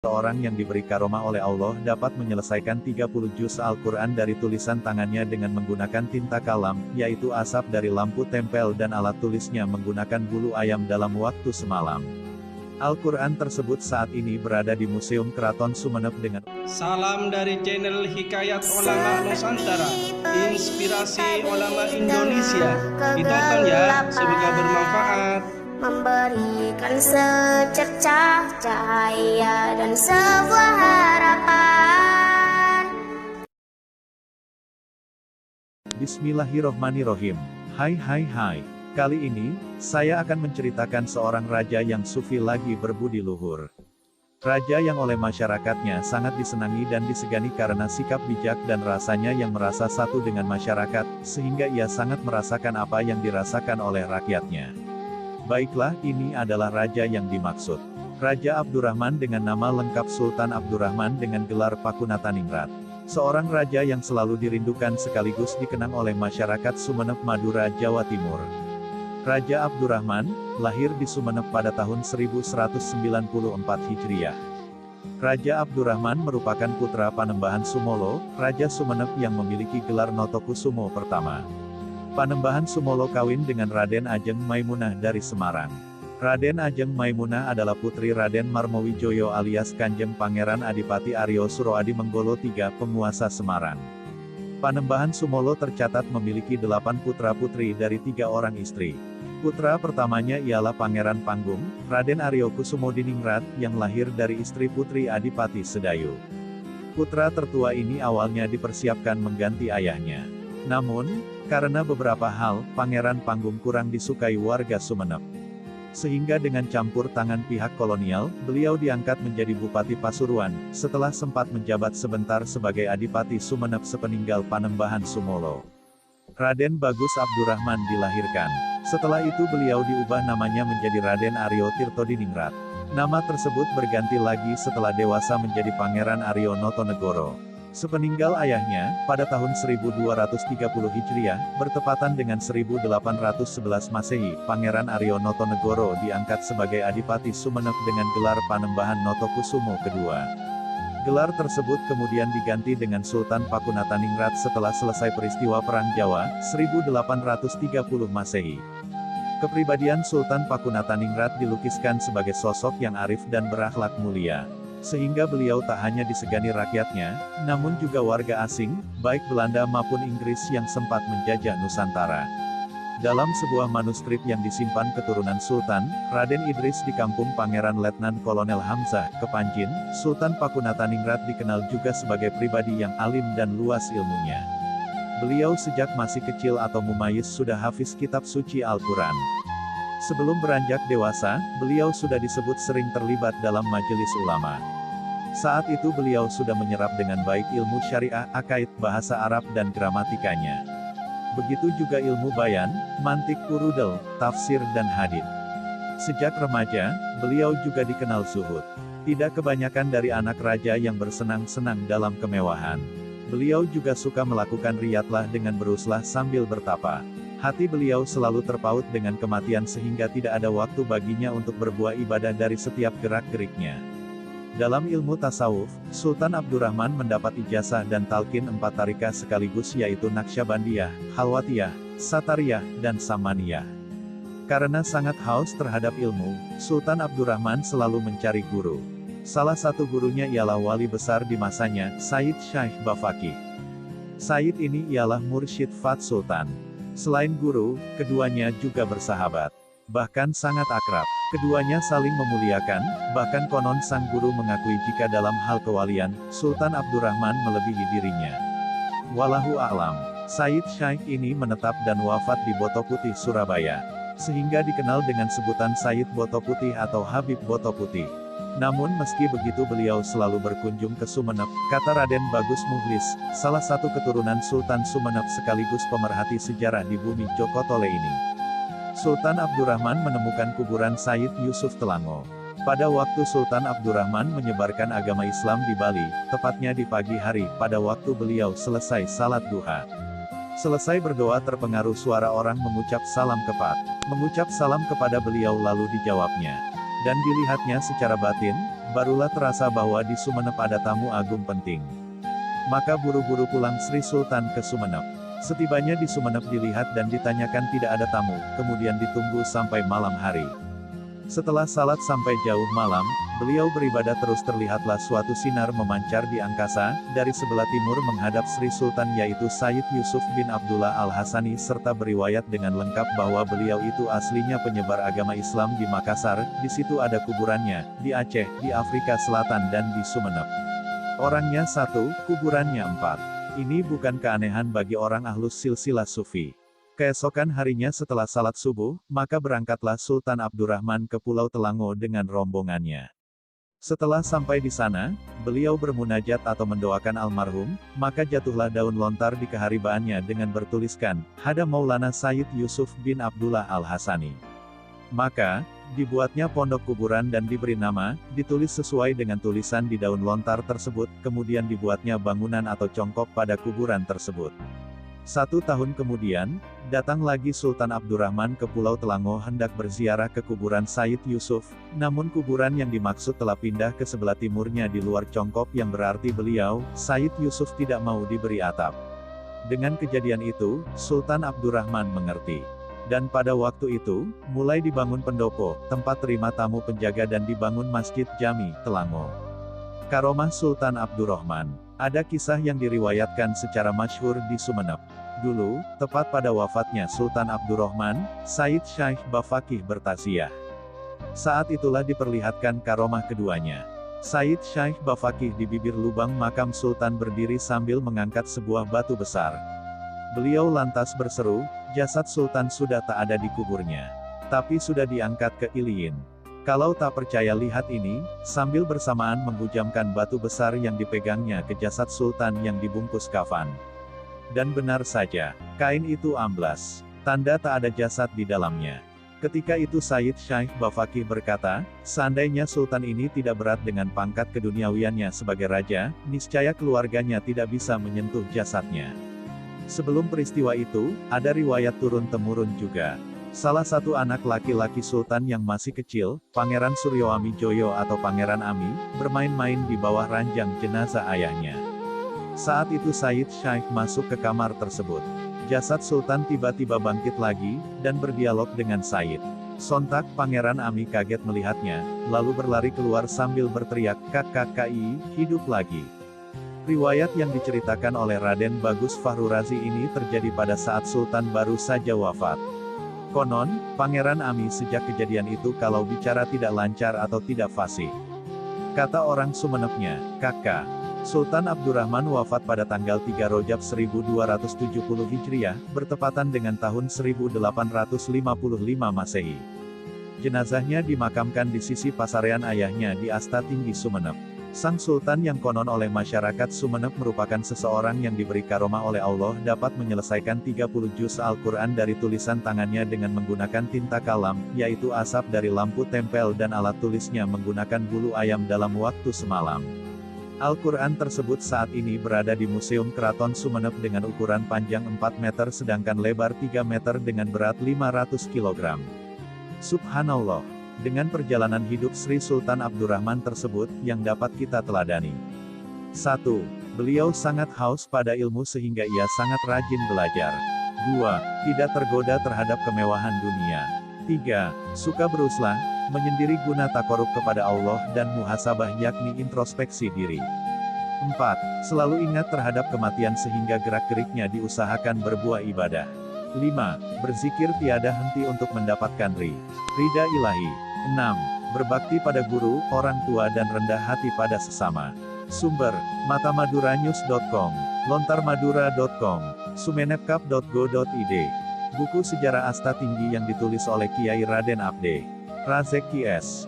Seorang yang diberi karomah oleh Allah dapat menyelesaikan 30 juz Al-Quran dari tulisan tangannya dengan menggunakan tinta kalam, yaitu asap dari lampu tempel dan alat tulisnya menggunakan bulu ayam dalam waktu semalam. Al-Quran tersebut saat ini berada di Museum Keraton Sumeneb dengan Salam dari channel Hikayat Ulama Nusantara, inspirasi ulama Indonesia. Ditonton ya, semoga bermanfaat. Memberikan secercah cahaya dan sebuah harapan. Bismillahirrohmanirrohim. Hai. Kali ini, saya akan menceritakan seorang raja yang sufi lagi berbudi luhur. Raja yang oleh masyarakatnya sangat disenangi dan disegani karena sikap bijak dan rasanya yang merasa satu dengan masyarakat, sehingga ia sangat merasakan apa yang dirasakan oleh rakyatnya. Baiklah, ini adalah raja yang dimaksud. Raja Abdurrahman dengan nama lengkap Sultan Abdurrahman dengan gelar Pakunataningrat. Seorang raja yang selalu dirindukan sekaligus dikenang oleh masyarakat Sumeneb, Madura, Jawa Timur. Raja Abdurrahman, lahir di Sumeneb pada tahun 1194 Hijriah. Raja Abdurrahman merupakan putra Panembahan Sumolo, Raja Sumeneb yang memiliki gelar Notokusumo pertama. Panembahan Sumolo kawin dengan Raden Ajeng Maimunah dari Semarang. Raden Ajeng Maimunah adalah putri Raden Marmowijoyo alias Kanjeng Pangeran Adipati Aryo Suroadi Menggolo III, penguasa Semarang. Panembahan Sumolo tercatat memiliki 8 putra-putri dari 3 orang istri. Putra pertamanya ialah Pangeran Panggung, Raden Aryo Kusumodiningrat, yang lahir dari istri Putri Adipati Sedayu. Putra tertua ini awalnya dipersiapkan mengganti ayahnya. Namun, karena beberapa hal, Pangeran Panggung kurang disukai warga Sumeneb. Sehingga dengan campur tangan pihak kolonial, beliau diangkat menjadi Bupati Pasuruan, setelah sempat menjabat sebentar sebagai Adipati Sumeneb sepeninggal Panembahan Sumolo. Raden Bagus Abdurrahman dilahirkan. Setelah itu beliau diubah namanya menjadi Raden Aryo Tirtodiningrat. Nama tersebut berganti lagi setelah dewasa menjadi Pangeran Aryo Notonegoro. Sepeninggal ayahnya, pada tahun 1230 Hijriah, bertepatan dengan 1811 Masehi, Pangeran Aryo Notonegoro diangkat sebagai Adipati Sumeneb dengan gelar Panembahan Notokusumo II. Gelar tersebut kemudian diganti dengan Sultan Pakunataningrat setelah selesai peristiwa Perang Jawa, 1830 Masehi. Kepribadian Sultan Pakunataningrat dilukiskan sebagai sosok yang arif dan berakhlak mulia. Sehingga beliau tak hanya disegani rakyatnya, namun juga warga asing, baik Belanda maupun Inggris yang sempat menjajah Nusantara. Dalam sebuah manuskrip yang disimpan keturunan Sultan, Raden Idris di kampung Pangeran Letnan Kolonel Hamzah, Kepanjin, Sultan Pakunataningrat dikenal juga sebagai pribadi yang alim dan luas ilmunya. Beliau sejak masih kecil atau mumayyiz sudah hafiz kitab suci Al-Quran. Sebelum beranjak dewasa, beliau sudah disebut sering terlibat dalam majelis ulama. Saat itu beliau sudah menyerap dengan baik ilmu syariah, akaid, bahasa Arab dan gramatikanya. Begitu juga ilmu bayan, mantik, urudel, tafsir dan hadits. Sejak remaja, beliau juga dikenal zuhud. Tidak kebanyakan dari anak raja yang bersenang-senang dalam kemewahan. Beliau juga suka melakukan riyadlah dengan beruslah sambil bertapa. Hati beliau selalu terpaut dengan kematian sehingga tidak ada waktu baginya untuk berbuat ibadah dari setiap gerak-geriknya. Dalam ilmu tasawuf, Sultan Abdurrahman mendapat ijazah dan talqin 4 tarikah sekaligus yaitu Naqsyabandiyah, Khalwatiyah, Satariyah, dan Samaniyah. Karena sangat haus terhadap ilmu, Sultan Abdurrahman selalu mencari guru. Salah satu gurunya ialah wali besar di masanya, Sayyid Syekh Bafaqih. Sayyid ini ialah mursyid Fat Sultan. Selain guru, keduanya juga bersahabat. Bahkan sangat akrab. Keduanya saling memuliakan, bahkan konon sang guru mengakui jika dalam hal kewalian, Sultan Abdurrahman melebihi dirinya. Wallahu a'lam. Sayyid Syekh ini menetap dan wafat di Boto Putih, Surabaya. Sehingga dikenal dengan sebutan Sayyid Boto Putih atau Habib Boto Putih. Namun meski begitu beliau selalu berkunjung ke Sumeneb, kata Raden Bagus Muhlis, salah satu keturunan Sultan Sumeneb sekaligus pemerhati sejarah di bumi Joko Tole ini. Sultan Abdurrahman menemukan kuburan Sayyid Yusuf Telango. Pada waktu Sultan Abdurrahman menyebarkan agama Islam di Bali, tepatnya di pagi hari, pada waktu beliau selesai salat duha. Selesai berdoa terpengaruh suara orang mengucap salam kepada beliau lalu dijawabnya. dan dilihatnya secara batin, barulah terasa bahwa di Sumenep ada tamu agung penting. Maka buru-buru pulang Sri Sultan ke Sumenep. Setibanya di Sumenep dilihat dan ditanyakan tidak ada tamu, kemudian ditunggu sampai malam hari. Setelah salat sampai jauh malam, beliau beribadah terus terlihatlah suatu sinar memancar di angkasa, dari sebelah timur menghadap Sri Sultan yaitu Sayyid Yusuf bin Abdullah Al-Hasani serta beriwayat dengan lengkap bahwa beliau itu aslinya penyebar agama Islam di Makassar, di situ ada kuburannya, di Aceh, di Afrika Selatan dan di Sumenep. Orangnya 1, kuburannya 4. Ini bukan keanehan bagi orang ahlus silsilah sufi. Keesokan harinya setelah salat subuh, maka berangkatlah Sultan Abdurrahman ke Pulau Telango dengan rombongannya. Setelah sampai di sana, beliau bermunajat atau mendoakan almarhum, maka jatuhlah daun lontar di keharibaannya dengan bertuliskan, Hada Maulana Sayyid Yusuf bin Abdullah Al-Hasani. Maka, dibuatnya pondok kuburan dan diberi nama, ditulis sesuai dengan tulisan di daun lontar tersebut, kemudian dibuatnya bangunan atau congkok pada kuburan tersebut. 1 tahun kemudian, datang lagi Sultan Abdurrahman ke Pulau Telango hendak berziarah ke kuburan Sayyid Yusuf, namun kuburan yang dimaksud telah pindah ke sebelah timurnya di luar congkok yang berarti beliau, Sayyid Yusuf tidak mau diberi atap. Dengan kejadian itu, Sultan Abdurrahman mengerti. Dan pada waktu itu, mulai dibangun pendopo, tempat terima tamu penjaga dan dibangun Masjid Jami, Telango. Karomah Sultan Abdurrahman. Ada kisah yang diriwayatkan secara masyhur di Sumenep. Dulu, tepat pada wafatnya Sultan Abdurrahman, Sayyid Syekh Bafakih bertaziah. Saat itulah diperlihatkan karomah keduanya. Sayyid Syekh Bafakih di bibir lubang makam Sultan berdiri sambil mengangkat sebuah batu besar. Beliau lantas berseru, jasad Sultan sudah tak ada di kuburnya, tapi sudah diangkat ke Iliyin. Kalau tak percaya lihat ini, sambil bersamaan menghujamkan batu besar yang dipegangnya ke jasad Sultan yang dibungkus kafan. Dan benar saja, kain itu amblas, tanda tak ada jasad di dalamnya. Ketika itu Sayyid Syekh Bafakih berkata, seandainya Sultan ini tidak berat dengan pangkat keduniawiannya sebagai raja, niscaya keluarganya tidak bisa menyentuh jasadnya. Sebelum peristiwa itu, ada riwayat turun-temurun juga. Salah satu anak laki-laki Sultan yang masih kecil, Pangeran Suryoami Joyo atau Pangeran Ami, bermain-main di bawah ranjang jenazah ayahnya. Saat itu Sayyid Syekh masuk ke kamar tersebut. Jasad Sultan tiba-tiba bangkit lagi, dan berdialog dengan Sayyid. Sontak Pangeran Ami kaget melihatnya, lalu berlari keluar sambil berteriak, "KKKI, hidup lagi." Riwayat yang diceritakan oleh Raden Bagus Fahru Razi ini terjadi pada saat Sultan baru saja wafat. Konon, Pangeran Ami sejak kejadian itu kalau bicara tidak lancar atau tidak fasih. Kata orang Sumenepnya, "Kakak, Sultan Abdurrahman wafat pada tanggal 3 Rojab 1270 Hijriah, bertepatan dengan tahun 1855 Masehi. Jenazahnya dimakamkan di sisi pasarean ayahnya di Asta Tinggi Sumenep. Sang Sultan yang konon oleh masyarakat Sumenep merupakan seseorang yang diberi karomah oleh Allah dapat menyelesaikan 30 juz Al-Quran dari tulisan tangannya dengan menggunakan tinta kalam, yaitu asap dari lampu tempel dan alat tulisnya menggunakan bulu ayam dalam waktu semalam. Al-Quran tersebut saat ini berada di Museum Keraton Sumenep dengan ukuran panjang 4 meter sedangkan lebar 3 meter dengan berat 500 kg. Subhanallah. Dengan perjalanan hidup Sri Sultan Abdurrahman tersebut, yang dapat kita teladani. 1. Beliau sangat haus pada ilmu sehingga ia sangat rajin belajar. 2. Tidak tergoda terhadap kemewahan dunia. 3. Suka beruslah, menyendiri guna takorub kepada Allah dan muhasabah yakni introspeksi diri. 4. Selalu ingat terhadap kematian sehingga gerak-geriknya diusahakan berbuah ibadah. 5. Berzikir tiada henti untuk mendapatkan ridha ilahi. 6. Berbakti pada guru, orang tua dan rendah hati pada sesama. Sumber, matamaduranews.com, lontarmadura.com, sumenepkap.go.id. Buku Sejarah Asta Tinggi yang ditulis oleh Kiai Raden Abde Razek KS.